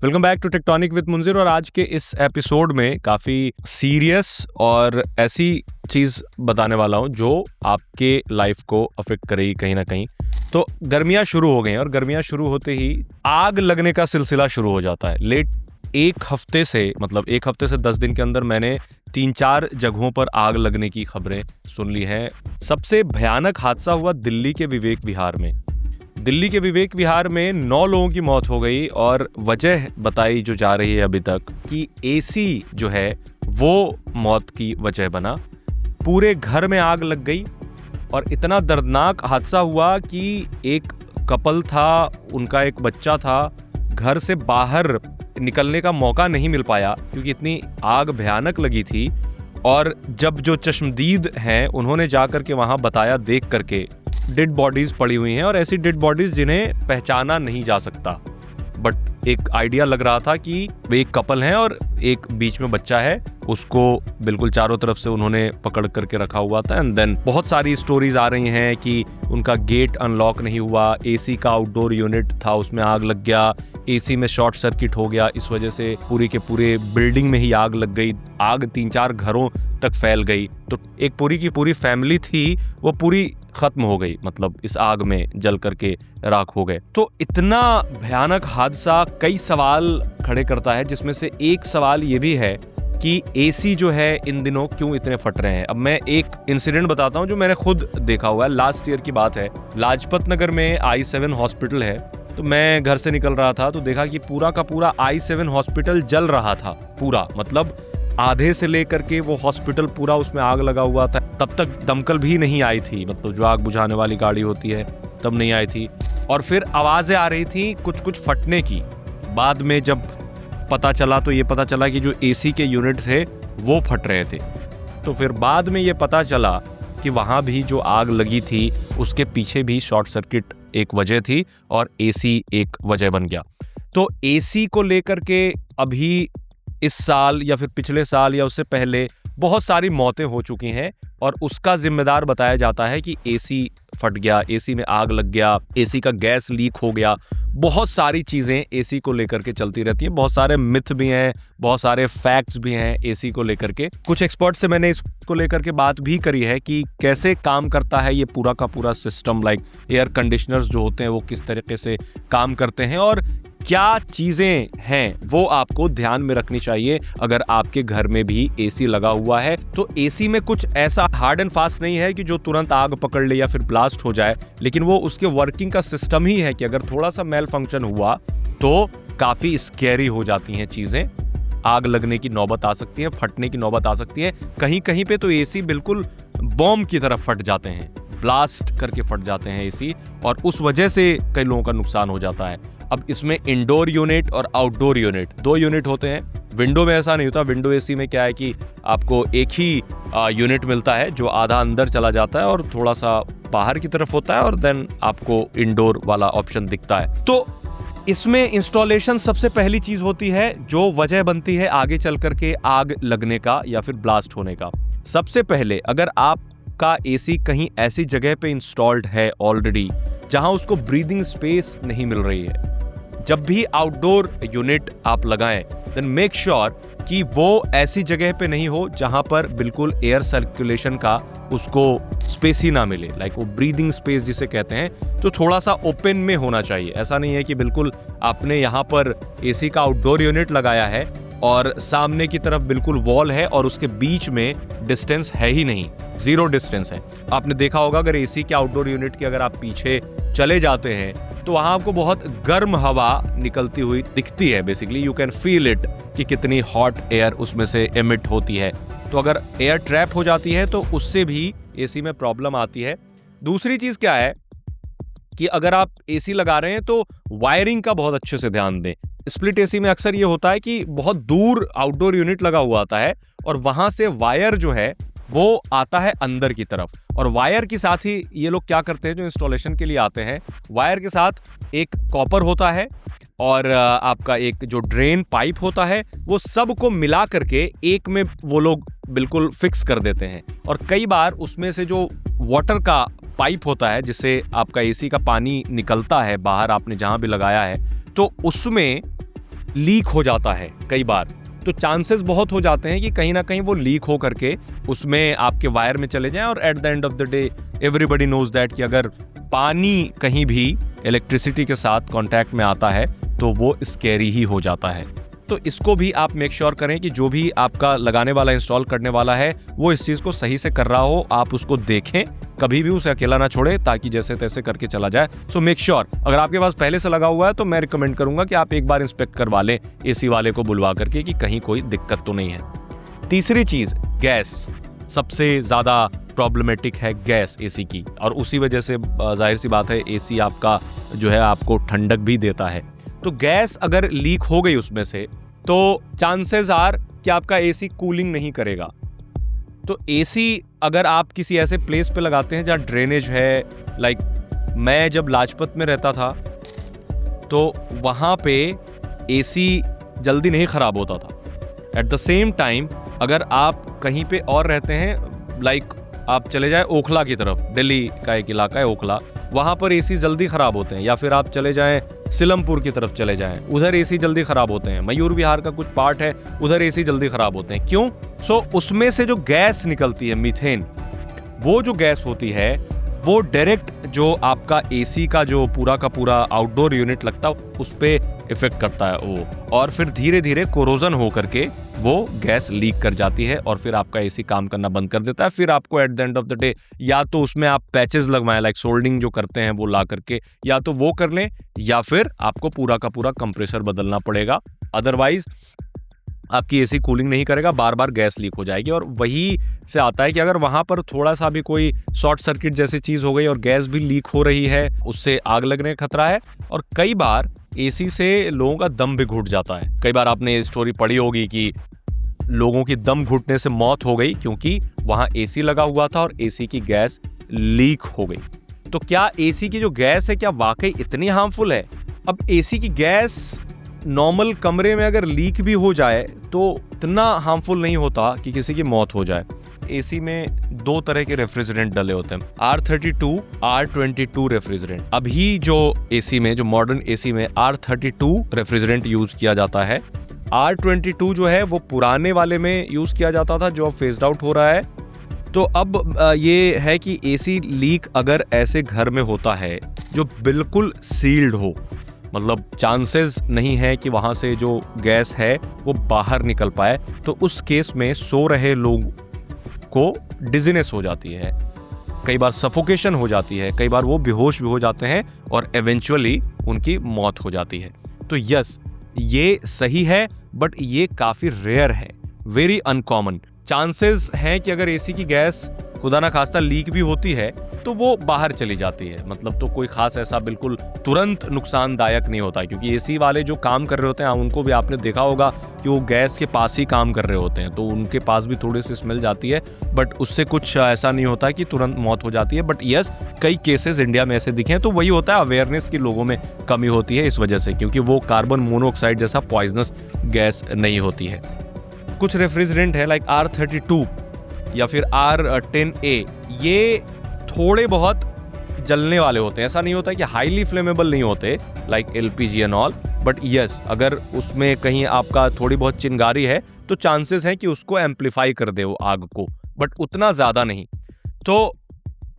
Welcome back to Tectonic with Munzir. और आज के इस एपिसोड में काफ़ी सीरियस और ऐसी चीज़ बताने वाला हूँ जो आपके लाइफ को अफेक्ट करेगी कहीं ना कहीं। तो गर्मियाँ शुरू हो गई हैं और गर्मियाँ शुरू होते ही आग लगने का सिलसिला शुरू हो जाता है। एक हफ्ते से 10 दिन के अंदर मैंने 3-4 जगहों पर आग लगने की खबरें सुन ली हैं। सबसे भयानक हादसा हुआ दिल्ली के विवेक विहार में। दिल्ली के विवेक विहार में 9 लोगों की मौत हो गई और वजह बताई जो जा रही है अभी तक कि एसी जो है वो मौत की वजह बना। पूरे घर में आग लग गई और इतना दर्दनाक हादसा हुआ कि एक कपल था, उनका एक बच्चा था, घर से बाहर निकलने का मौका नहीं मिल पाया क्योंकि इतनी आग भयानक लगी थी। और जब जो चश्मदीद हैं उन्होंने जा कर के वहाँ बताया, देख करके डेड बॉडीज़ पड़ी हुई हैं और ऐसी डेड बॉडीज़ जिन्हें पहचाना नहीं जा सकता। बट एक आइडिया लग रहा था कि वे एक कपल हैं और एक बीच में बच्चा है, उसको बिल्कुल चारों तरफ से उन्होंने पकड़ करके रखा हुआ था। एंड देन बहुत सारी स्टोरीज आ रही हैं कि उनका गेट अनलॉक नहीं हुआ, एसी का आउटडोर यूनिट था उसमें आग लग गया, एसी में शॉर्ट सर्किट हो गया, इस वजह से पूरी के पूरे बिल्डिंग में ही आग लग गई। आग 3-4 घरों तक फैल गई। तो एक पूरी की पूरी फैमिली थी वो पूरी खत्म हो गई, मतलब इस आग में जल करके राख हो गए। तो इतना भयानक हादसा कई सवाल खड़े करता है, जिसमें से एक सवाल ये भी है कि एसी जो है इन दिनों क्यों इतने फट रहे हैं। अब मैं एक इंसिडेंट बताता हूँ जो मैंने खुद देखा हुआ है। लास्ट ईयर की बात है, लाजपत नगर में I7 हॉस्पिटल है। तो मैं घर से निकल रहा था तो देखा कि पूरा का पूरा I7 हॉस्पिटल जल रहा था। पूरा मतलब आधे से लेकर के वो हॉस्पिटल पूरा उसमें आग लगा हुआ था। तब तक दमकल भी नहीं आई थी, मतलब जो आग बुझाने वाली गाड़ी होती है तब नहीं आई थी। और फिर आवाज़ें आ रही थी कुछ फटने की। बाद में जब पता चला तो ये पता चला कि जो एसी के यूनिट थे वो फट रहे थे। तो फिर बाद में ये पता चला कि वहाँ भी जो आग लगी थी उसके पीछे भी शॉर्ट सर्किट एक वजह थी और एसी एक वजह बन गया। तो एसी को लेकर के अभी इस साल या फिर पिछले साल या उससे पहले बहुत सारी मौतें हो चुकी हैं और उसका जिम्मेदार बताया जाता है कि एसी फट गया, एसी में आग लग गया, एसी का गैस लीक हो गया। बहुत सारी चीज़ें एसी को लेकर के चलती रहती हैं। बहुत सारे मिथ भी हैं, बहुत सारे फैक्ट्स भी हैं एसी को लेकर के। कुछ एक्सपर्ट से मैंने इसको लेकर के बात भी करी है कि कैसे काम करता है ये पूरा का पूरा सिस्टम, लाइक एयर कंडीशनर्स जो होते हैं वो किस तरीके से काम करते हैं और क्या चीज़ें हैं वो आपको ध्यान में रखनी चाहिए अगर आपके घर में भी एसी लगा हुआ है। तो एसी में कुछ ऐसा हार्ड एंड फास्ट नहीं है कि जो तुरंत आग पकड़ ले या फिर ब्लास्ट हो जाए, लेकिन वो उसके वर्किंग का सिस्टम ही है कि अगर थोड़ा सा मेल फंक्शन हुआ तो काफ़ी स्कैरी हो जाती हैं चीज़ें। आग लगने की नौबत आ सकती है, फटने की नौबत आ सकती है। कहीं कहीं पे तो एसी बिल्कुल बॉम्ब की तरफ फट जाते हैं, ब्लास्ट करके फट जाते हैं एसी, और उस वजह से कई लोगों का नुकसान हो जाता है। अब इसमें इंडोर यूनिट और आउटडोर यूनिट 2 यूनिट होते हैं। विंडो में ऐसा नहीं होता। विंडो एसी में क्या है कि आपको एक ही यूनिट मिलता है जो आधा अंदर चला जाता है और थोड़ा सा बाहर की तरफ होता है और देन आपको इंडोर वाला ऑप्शन दिखता है। तो इसमें इंस्टॉलेशन सबसे पहली चीज होती है जो वजह बनती है आगे चल करके आग लगने का या फिर ब्लास्ट होने का। सबसे पहले अगर आपका एसी कहीं ऐसी जगह पे इंस्टॉल्ड है ऑलरेडी जहां उसको ब्रीदिंग स्पेस नहीं मिल रही है, जब भी आउटडोर यूनिट आप लगाएं देन मेक श्योर कि वो ऐसी जगह पे नहीं हो जहां पर बिल्कुल एयर सर्कुलेशन का उसको स्पेस ही ना मिले, लाइक वो ब्रीदिंग स्पेस जिसे कहते हैं। तो थोड़ा सा ओपन में होना चाहिए। ऐसा नहीं है कि बिल्कुल आपने यहाँ पर एसी का आउटडोर यूनिट लगाया है और सामने की तरफ बिल्कुल वॉल है और उसके बीच में डिस्टेंस है ही नहीं, 0 डिस्टेंस है। आपने देखा होगा अगर एसी के आउटडोर यूनिट के अगर आप पीछे चले जाते हैं तो वहाँ आपको बहुत गर्म हवा निकलती हुई दिखती है। Basically you can feel it कि कितनी हॉट एयर उसमें से एमिट होती है। तो अगर एयर ट्रैप हो जाती है तो उससे भी एसी में प्रॉब्लम आती है। दूसरी चीज़ क्या है कि अगर आप एसी लगा रहे हैं तो वायरिंग का बहुत अच्छे से ध्यान दें। स्प्लिट एसी में अक्सर ये होता है कि बहुत दूर आउटडोर यूनिट लगा हुआ आता है और वहाँ से वायर जो है वो आता है अंदर की तरफ, और वायर के साथ ही ये लोग क्या करते हैं जो इंस्टॉलेशन के लिए आते हैं, वायर के साथ एक कॉपर होता है और आपका एक जो ड्रेन पाइप होता है, वो सब को मिला करके एक में वो लोग बिल्कुल फिक्स कर देते हैं। और कई बार उसमें से जो वाटर का पाइप होता है जिससे आपका एसी का पानी निकलता है बाहर, आपने जहां भी लगाया है, तो उसमें लीक हो जाता है कई बार। तो चांसेस बहुत हो जाते हैं कि कहीं ना कहीं वो लीक हो करके उसमें आपके वायर में चले जाएं, और at the end of the day everybody knows that कि अगर पानी कहीं भी इलेक्ट्रिसिटी के साथ कांटेक्ट में आता है तो वो स्कैरी ही हो जाता है। तो इसको भी आप मेक श्योर करें कि जो भी आपका लगाने वाला, इंस्टॉल करने वाला है, वो इस चीज़ को सही से कर रहा हो। आप उसको देखें, कभी भी उसे अकेला ना छोड़े, ताकि जैसे तैसे करके चला जाए। सो मेक श्योर, अगर आपके पास पहले से लगा हुआ है तो मैं रिकमेंड करूंगा कि आप एक बार इंस्पेक्ट करवा लें एसी वाले को बुलवा करके कि कहीं कोई दिक्कत तो नहीं है। तीसरी चीज़, गैस। सबसे ज़्यादा प्रॉब्लमेटिक है गैस एसी की, और उसी वजह से जाहिर सी बात है एसी आपका जो है आपको ठंडक भी देता है। तो गैस अगर लीक हो गई उसमें से, तो चांसेस आर कि आपका एसी कूलिंग नहीं करेगा। तो एसी अगर आप किसी ऐसे प्लेस पे लगाते हैं जहाँ ड्रेनेज है, लाइक मैं जब लाजपत में रहता था तो वहाँ पे एसी जल्दी नहीं ख़राब होता था। एट द सेम टाइम अगर आप कहीं पे और रहते हैं, लाइक आप चले जाए ओखला की तरफ, दिल्ली का एक इलाका है ओखला, वहाँ पर एसी जल्दी ख़राब होते हैं। या फिर आप चले जाएं सिलमपुर की तरफ चले जाएं, उधर एसी जल्दी ख़राब होते हैं। मयूर विहार का कुछ पार्ट है, उधर एसी जल्दी ख़राब होते हैं। क्यों? उसमें से जो गैस निकलती है, मीथेन, वो जो गैस होती है वो डायरेक्ट जो आपका एसी का जो पूरा का पूरा आउटडोर यूनिट लगता है उस पर इफेक्ट करता है वो, और फिर धीरे धीरे कोरोजन हो करके वो गैस लीक कर जाती है और फिर आपका एसी काम करना बंद कर देता है। फिर आपको eight the end of the day या तो उसमें आप पैचेस लगवाएं, लाइक सोल्डिंग जो करते हैं वो ला करके, या तो वो कर लें, या फिर आपको पूरा का पूरा कंप्रेसर बदलना पड़ेगा। अदरवाइज आपकी एसी कूलिंग नहीं करेगा, बार बार गैस लीक हो जाएगी। और वही से आता है कि अगर वहाँ पर थोड़ा सा भी कोई शॉर्ट सर्किट जैसी चीज़ हो गई और गैस भी लीक हो रही है, उससे आग लगने का खतरा है। और कई बार एसी से लोगों का दम भी घुट जाता है। कई बार आपने ये स्टोरी पढ़ी होगी कि लोगों की दम घुटने से मौत हो गई क्योंकि वहाँ एसी लगा हुआ था और एसी की गैस लीक हो गई। तो क्या एसी की जो गैस है क्या वाकई इतनी हार्मफुल है? अब एसी की गैस नॉर्मल कमरे में अगर लीक भी हो जाए तो इतना हार्मफुल नहीं होता कि किसी की मौत हो जाए। एसी में दो तरह के रेफ्रिजरेंट डले होते हैं, R32, R22 रेफ्रिजरेंट। अभी जो एसी में, जो मॉडर्न एसी में R32 रेफ्रिजरेंट यूज किया जाता है। R22 जो है वो पुराने वाले में यूज किया जाता था जो अब फेज्ड आउट हो रहा है। तो अब ये है कि एसी लीक अगर ऐसे घर में होता है जो बिल्कुल सील्ड हो, मतलब चांसेस नहीं है कि वहाँ से जो गैस है वो बाहर निकल पाए, तो उस केस में सो रहे लोग को डिजीनेस हो जाती है, कई बार सफोकेशन हो जाती है, कई बार वो बेहोश भी हो जाते हैं और एवेंचुअली उनकी मौत हो जाती है। तो यस, ये सही है, बट ये काफ़ी रेयर है, वेरी अनकॉमन। चांसेस हैं कि अगर एसी की गैस खुदा ना खास्ता लीक भी होती है तो वो बाहर चली जाती है, मतलब तो कोई खास ऐसा बिल्कुल तुरंत नुकसानदायक नहीं होता, क्योंकि एसी वाले जो काम कर रहे होते हैं उनको भी आपने देखा होगा कि वो गैस के पास ही काम कर रहे होते हैं, तो उनके पास भी थोड़ी सी स्मेल जाती है, बट उससे कुछ ऐसा नहीं होता कि तुरंत मौत हो जाती है। बट यस, कई केसेस इंडिया में ऐसे दिखे हैं, तो वही होता है, अवेयरनेस की लोगों में कमी होती है इस वजह से, क्योंकि वो कार्बन मोनोऑक्साइड जैसा पॉइजनस गैस नहीं होती है। कुछ रेफ्रिजरेंट है लाइक R32 या फिर R10A, ये थोड़े बहुत जलने वाले होते हैं। ऐसा नहीं होता कि हाईली फ्लेमेबल नहीं होते like LPG and all, but yes, अगर उसमें कहीं आपका थोड़ी बहुत चिंगारी है तो चांसेस हैं कि उसको एम्पलीफाई कर दे वो आग को, बट उतना ज़्यादा नहीं। तो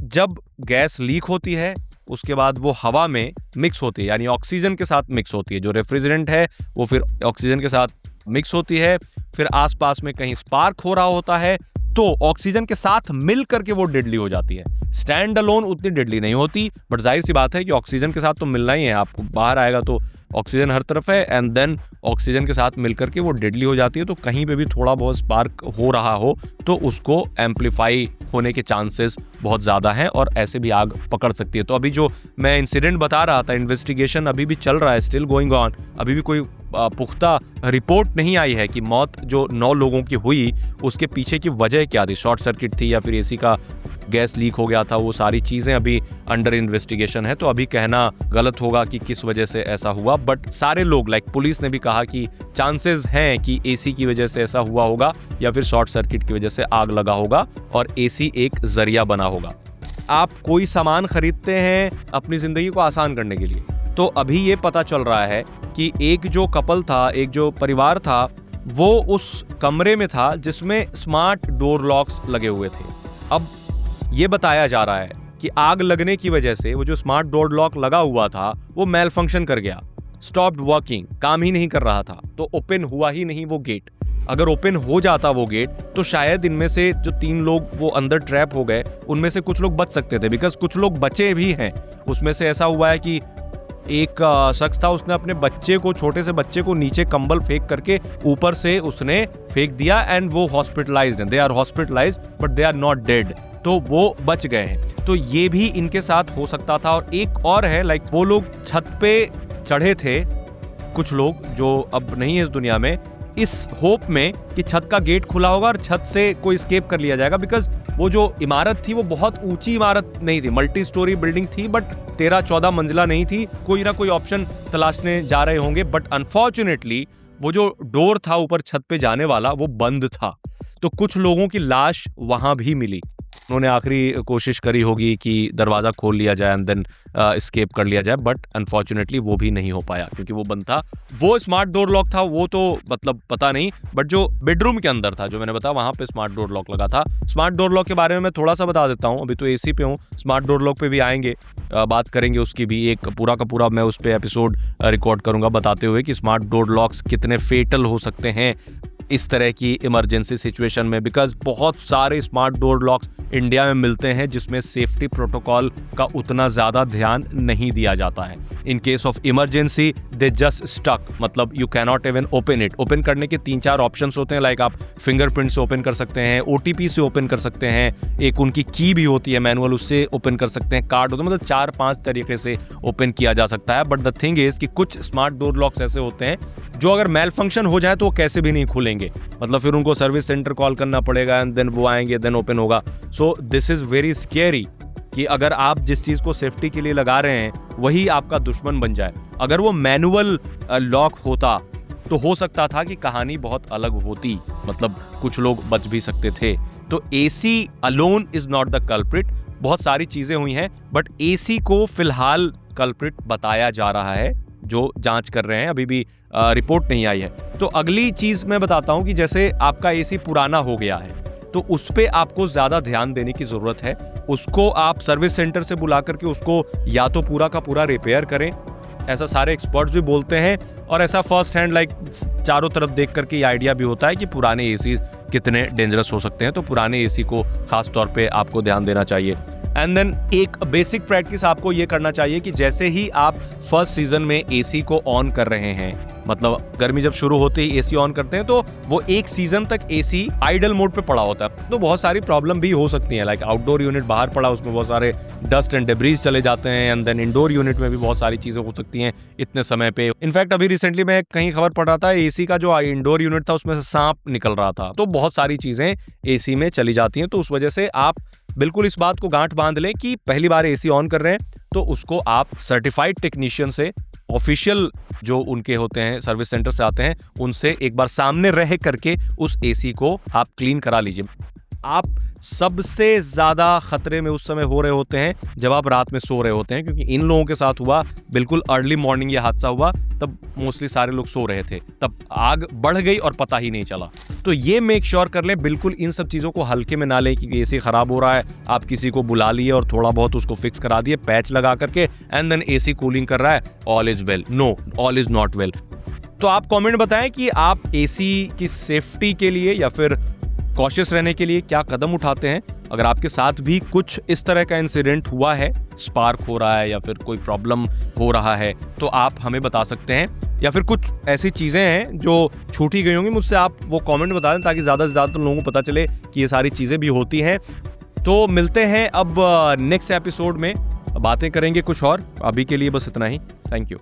जब गैस लीक होती है उसके बाद वो हवा में मिक्स होती है, यानी ऑक्सीजन के साथ मिक्स होती है। जो रेफ्रिजरेंट है वो फिर ऑक्सीजन के साथ मिक्स होती है, फिर आसपास में कहीं स्पार्क हो रहा होता है तो ऑक्सीजन के साथ मिल करके वो डेडली हो जाती है। स्टैंड अलोन उतनी डेडली नहीं होती, बट जाहिर सी बात है कि ऑक्सीजन के साथ तो मिलना ही है, आपको बाहर आएगा तो ऑक्सीजन हर तरफ है, एंड देन ऑक्सीजन के साथ मिल करके वो डेडली हो जाती है। तो कहीं पे भी थोड़ा बहुत स्पार्क हो रहा हो तो उसको एम्पलीफाई होने के चांसेस बहुत ज़्यादा हैं और ऐसे भी आग पकड़ सकती है। तो अभी जो मैं इंसिडेंट बता रहा था, इन्वेस्टिगेशन अभी भी चल रहा है, स्टिल गोइंग ऑन, अभी भी कोई पुख्ता रिपोर्ट नहीं आई है कि मौत जो 9 लोगों की हुई उसके पीछे की वजह क्या थी, शॉर्ट सर्किट थी या फिर एसी का गैस लीक हो गया था, वो सारी चीज़ें अभी अंडर इन्वेस्टिगेशन है। तो अभी कहना गलत होगा कि किस वजह से ऐसा हुआ, बट सारे लोग लाइक पुलिस ने भी कहा कि चांसेस हैं कि एसी की वजह से ऐसा हुआ होगा या फिर शॉर्ट सर्किट की वजह से आग लगा होगा और एसी एक जरिया बना होगा। आप कोई सामान खरीदते हैं अपनी ज़िंदगी को आसान करने के लिए, तो अभी ये पता चल रहा है कि एक जो कपल था, एक जो परिवार था, वो उस कमरे में था जिसमें स्मार्ट डोर लॉक्स लगे हुए थे। अब ये बताया जा रहा है कि आग लगने की वजह से वो जो स्मार्ट डोर लॉक लगा हुआ था वो मेल फंक्शन कर गया, स्टॉप्ड वर्किंग, काम ही नहीं कर रहा था, तो ओपन हुआ ही नहीं वो गेट। अगर ओपन हो जाता वो गेट तो शायद इनमें से जो 3 लोग वो अंदर ट्रैप हो गए, उनमें से कुछ लोग बच सकते थे, बिकॉज कुछ लोग बचे भी हैं। उसमें से ऐसा हुआ है कि एक शख्स था, उसने अपने बच्चे को, छोटे से बच्चे को नीचे कंबल फेंक करके ऊपर से उसने फेंक दिया एंड वो हॉस्पिटलाइज्ड हैं। They are hospitalised but they are not dead, तो वो बच गए हैं। तो ये भी इनके साथ हो सकता था। और एक और है, लाइक वो लोग छत पे चढ़े थे, कुछ लोग जो अब नहीं है इस दुनिया में, इस होप में कि छत का गेट खुला होगा और छत से कोई एस्केप कर लिया जाएगा, बिकॉज वो जो इमारत थी वो बहुत ऊंची इमारत नहीं थी, मल्टी स्टोरी बिल्डिंग थी, बट 13-14 मंजिला नहीं थी। कोई ना कोई ऑप्शन तलाशने जा रहे होंगे, बट अनफॉर्चुनेटली वो जो डोर था ऊपर छत पे जाने वाला वो बंद था। तो कुछ लोगों की लाश वहां भी मिली। उन्होंने आखिरी कोशिश करी होगी कि दरवाज़ा खोल लिया जाए एंड देन एस्केप कर लिया जाए, बट अनफॉर्चुनेटली वो भी नहीं हो पाया क्योंकि वो बंद था। वो स्मार्ट डोर लॉक था, वो तो मतलब पता नहीं, बट जो बेडरूम के अंदर था, जो मैंने बताया, वहाँ पे स्मार्ट डोर लॉक लगा था। स्मार्ट डोर लॉक के बारे में मैं थोड़ा सा बता देता हूँ, अभी तो एसी पे हूँ, स्मार्ट डोर लॉक पे भी आएंगे, बात करेंगे उसकी भी। एक पूरा का पूरा मैं उस पर एपिसोड रिकॉर्ड करूँगा बताते हुए कि स्मार्ट डोर लॉक्स कितने फेटल हो सकते हैं इस तरह की इमरजेंसी सिचुएशन में, बिकॉज बहुत सारे स्मार्ट डोर लॉक्स इंडिया में मिलते हैं जिसमें सेफ्टी प्रोटोकॉल का उतना ज़्यादा ध्यान नहीं दिया जाता है। In case of emergency they just stuck, मतलब you can not even open it. Open करने के 3-4 ऑप्शंस होते हैं, लाइक आप फिंगरप्रिंट से ओपन कर सकते हैं, OTP से ओपन कर सकते हैं, एक उनकी की भी होती है मैनुअल, उससे ओपन कर सकते हैं, कार्ड होता है, मतलब 4-5 तरीके से ओपन किया जा सकता है। बट द थिंग इज कि कुछ स्मार्ट डोर लॉक्स ऐसे होते हैं जो अगर मेल फंक्शन हो जाए तो वो कैसे भी नहीं खुलेंगे, मतलब फिर उनको सर्विस सेंटर कॉल करना पड़ेगा एंड देन वो आएंगे, देन ओपन होगा। So this is very scary कि अगर आप जिस चीज़ को सेफ्टी के लिए लगा रहे हैं वही आपका दुश्मन बन जाए। अगर वो मैनुअल लॉक होता तो हो सकता था कि कहानी बहुत अलग होती, मतलब कुछ लोग बच भी सकते थे। तो AC alone is not the culprit. बहुत सारी चीज़ें हुई हैं, बट AC को फिलहाल कल्प्रिट बताया जा रहा है, जो जांच कर रहे हैं, अभी भी रिपोर्ट नहीं आई है। तो अगली चीज़ मैं बताता हूं कि जैसे आपका AC पुराना हो गया है तो उस पे आपको ज़्यादा ध्यान देने की ज़रूरत है। उसको आप सर्विस सेंटर से बुला करके उसको या तो पूरा का पूरा रिपेयर करें, ऐसा सारे एक्सपर्ट्स भी बोलते हैं, और ऐसा फर्स्ट हैंड लाइक चारों तरफ देख करके ये आइडिया भी होता है कि पुराने AC कितने डेंजरस हो सकते हैं। तो पुराने AC को खास तौर पे आपको ध्यान देना चाहिए। एंड देन एक बेसिक प्रैक्टिस आपको ये करना चाहिए कि जैसे ही आप फर्स्ट सीजन में AC को ऑन कर रहे हैं, मतलब गर्मी जब शुरू होते ही AC ऑन करते हैं, तो वो एक सीजन तक AC आइडल मोड पे पड़ा होता है, तो बहुत सारी प्रॉब्लम भी हो सकती है। लाइक आउटडोर यूनिट बाहर पड़ा, उसमें बहुत सारे डस्ट एंड डेब्रीज चले जाते हैं, एंड देन इंडोर यूनिट में भी बहुत सारी चीजें हो सकती हैं इतने समय पे। इनफैक्ट अभी रिसेंटली मैं कहीं खबर पढ़ रहा था, AC का जो इंडोर यूनिट था उसमें से सांप निकल रहा था। तो बहुत सारी चीजें AC में चली जाती हैं, तो उस वजह से आप बिल्कुल इस बात को गांठ बांध लें कि पहली बार AC ऑन कर रहे हैं तो उसको आप सर्टिफाइड टेक्नीशियन से, ऑफिशियल जो उनके होते हैं सर्विस सेंटर से आते हैं, उनसे एक बार सामने रह करके उस AC को आप क्लीन करा लीजिए। आप सबसे ज़्यादा खतरे में उस समय हो रहे होते हैं जब आप रात में सो रहे होते हैं, क्योंकि इन लोगों के साथ हुआ बिल्कुल अर्ली मॉर्निंग ये हादसा हुआ, तब मोस्टली सारे लोग सो रहे थे, तब आग बढ़ गई और पता ही नहीं चला। तो ये मेक श्योर कर लें, बिल्कुल इन सब चीज़ों को हल्के में ना लें कि AC ख़राब हो रहा है, आप किसी को बुला लिए और थोड़ा बहुत उसको फिक्स करा दिए पैच लगा करके, एंड देन AC कूलिंग कर रहा है, all is well. No, all is not well. तो आप कमेंट बताएं कि आप AC की सेफ्टी के लिए या फिर कॉशियस रहने के लिए क्या कदम उठाते हैं। अगर आपके साथ भी कुछ इस तरह का इंसिडेंट हुआ है, स्पार्क हो रहा है या फिर कोई प्रॉब्लम हो रहा है, तो आप हमें बता सकते हैं, या फिर कुछ ऐसी चीज़ें हैं जो छूटी गई होंगी मुझसे, आप वो कमेंट बता दें ताकि ज़्यादा से ज़्यादा लोगों को पता चले कि ये सारी चीज़ें भी होती हैं। तो मिलते हैं अब नेक्स्ट एपिसोड में, बातें करेंगे कुछ और। अभी के लिए बस इतना ही। Thank you.